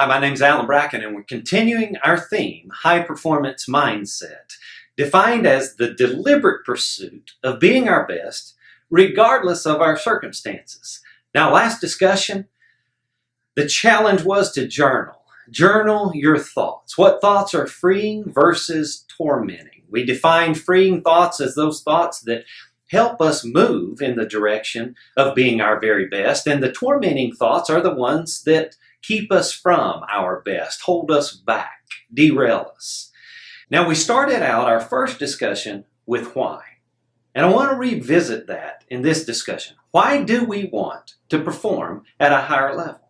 Hi, my name's Alan Bracken, and we're continuing our theme, High Performance Mindset, defined as the deliberate pursuit of being our best, regardless of our circumstances. Now, last discussion, the challenge was to journal. Journal your thoughts. What thoughts are freeing versus tormenting? We defined freeing thoughts as those thoughts that help us move in the direction of being our very best, and the tormenting thoughts are the ones that keep us from our best, hold us back, derail us. Now, we started out our first discussion with why. And I want to revisit that in this discussion. Why do we want to perform at a higher level?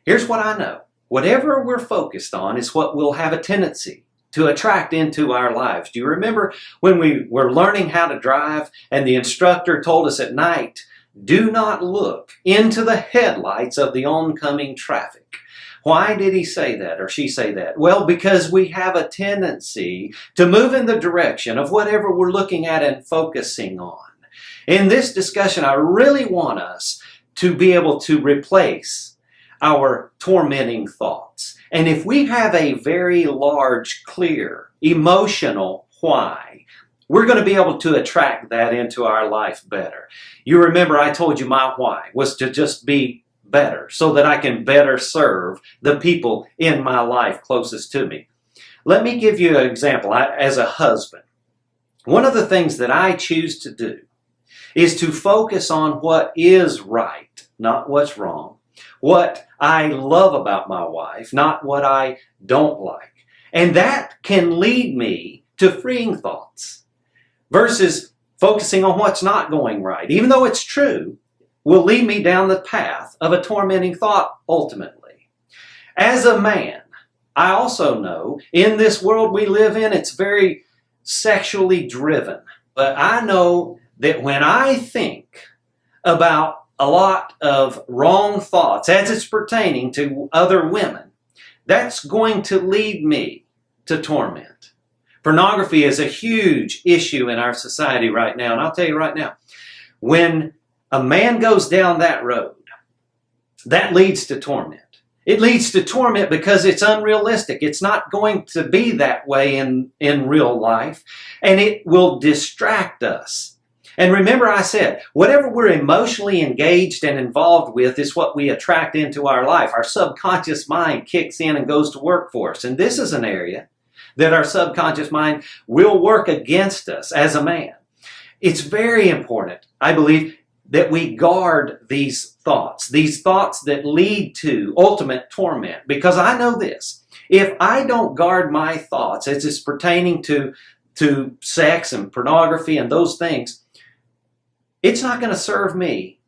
Here's what I know. Whatever we're focused on is what we'll have a tendency to attract into our lives. Do you remember when we were learning how to drive and the instructor told us at night, do not look into the headlights of the oncoming traffic? Why did he say that or she say that? Well, because we have a tendency to move in the direction of whatever we're looking at and focusing on. In this discussion, I really want us to be able to replace our tormenting thoughts. And if we have a very large, clear, emotional why, we're going to be able to attract that into our life better. You remember I told you my why was to just be better so that I can better serve the people in my life closest to me. Let me give you an example. As a husband, one of the things that I choose to do is to focus on what is right, not what's wrong. What I love about my wife, not what I don't like. And that can lead me to freeing thoughts versus focusing on what's not going right. Even though it's true, will lead me down the path of a tormenting thought ultimately. As a man, I also know in this world we live in, it's very sexually driven. But I know that when I think about a lot of wrong thoughts as it's pertaining to other women, that's going to lead me to torment. Pornography is a huge issue in our society right now. And I'll tell you right now, when a man goes down that road, that leads to torment. It leads to torment because it's unrealistic. It's not going to be that way in real life. And it will distract us. And remember I said, whatever we're emotionally engaged and involved with is what we attract into our life. Our subconscious mind kicks in and goes to work for us. And this is an area that our subconscious mind will work against us as a man. It's very important, I believe, that we guard these thoughts that lead to ultimate torment. Because I know this, if I don't guard my thoughts as it's pertaining to sex and pornography and those things, it's not going to serve me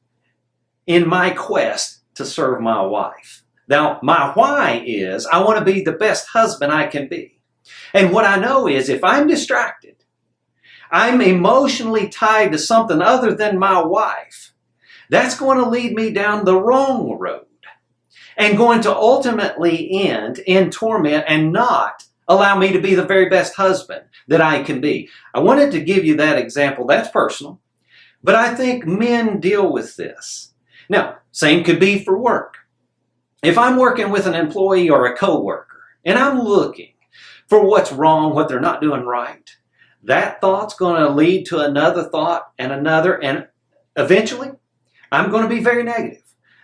in my quest to serve my wife. Now, my why is I want to be the best husband I can be. And what I know is if I'm distracted, I'm emotionally tied to something other than my wife, that's going to lead me down the wrong road and going to ultimately end in torment and not allow me to be the very best husband that I can be. I wanted to give you that example. That's personal, but I think men deal with this. Now, same could be for work. If I'm working with an employee or a coworker and I'm looking for what's wrong, what they're not doing right, that thought's going to lead to another thought and another, and eventually I'm going to be very negative.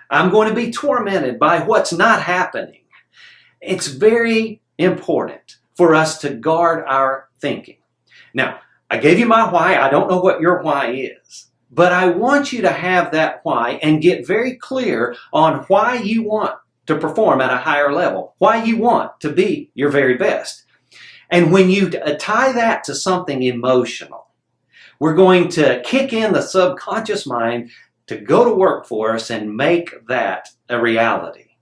I'm going to be tormented by what's not happening. It's very important for us to guard our thinking. Now, I gave you my why. I don't know what your why is, but I want you to have that why and get very clear on why you want to perform at a higher level, why you want to be your very best. And when you tie that to something emotional, we're going to kick in the subconscious mind to go to work for us and make that a reality.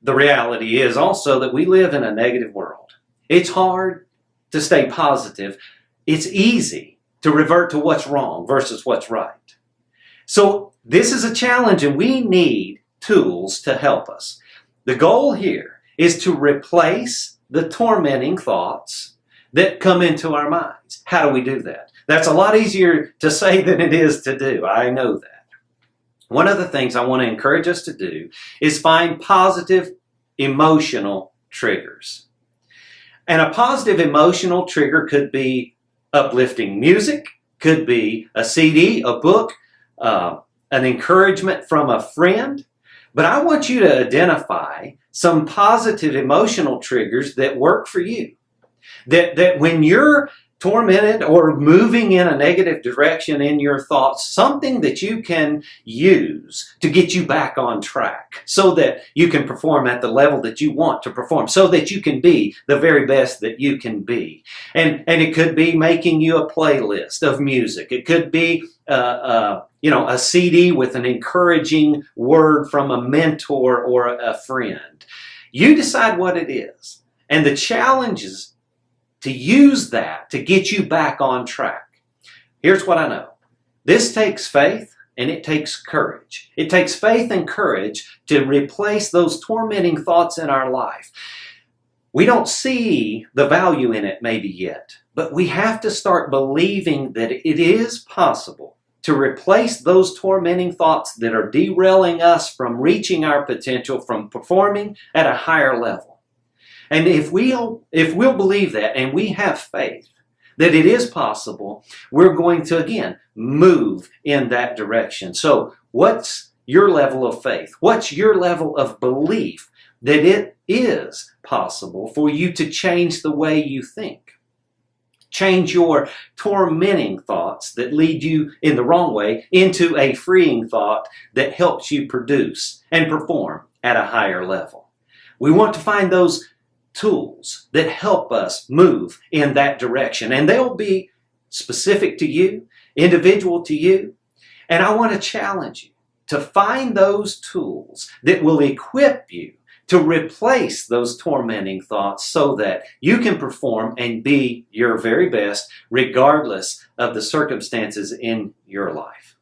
The reality is also that we live in a negative world. It's hard to stay positive. It's easy to revert to what's wrong versus what's right. So this is a challenge, and we need tools to help us. The goal here is to replace the tormenting thoughts that come into our minds. How do we do that? That's a lot easier to say than it is to do. I know that. one of the things I want to encourage us to do is find positive emotional triggers. And a positive emotional trigger could be uplifting music, could be a CD, a book, an encouragement from a friend. But I want you to identify some positive emotional triggers that work for you. That when you're tormented or moving in a negative direction in your thoughts, something that you can use to get you back on track so that you can perform at the level that you want to perform, so that you can be the very best that you can be. And it could be making you a playlist of music. It could be a CD with an encouraging word from a mentor or a friend. You decide what it is. And the challenge is to use that to get you back on track. Here's what I know. This takes faith and it takes courage. It takes faith and courage to replace those tormenting thoughts in our life. We don't see the value in it maybe yet, but we have to start believing that it is possible to replace those tormenting thoughts that are derailing us from reaching our potential, from performing at a higher level. And if we'll believe that and we have faith that it is possible, we're going to, again, move in that direction. So what's your level of faith? What's your level of belief that it is possible for you to change the way you think? Change your tormenting thoughts that lead you in the wrong way into a freeing thought that helps you produce and perform at a higher level. We want to find those tools that help us move in that direction. And they'll be specific to you, individual to you. And I want to challenge you to find those tools that will equip you to replace those tormenting thoughts so that you can perform and be your very best regardless of the circumstances in your life.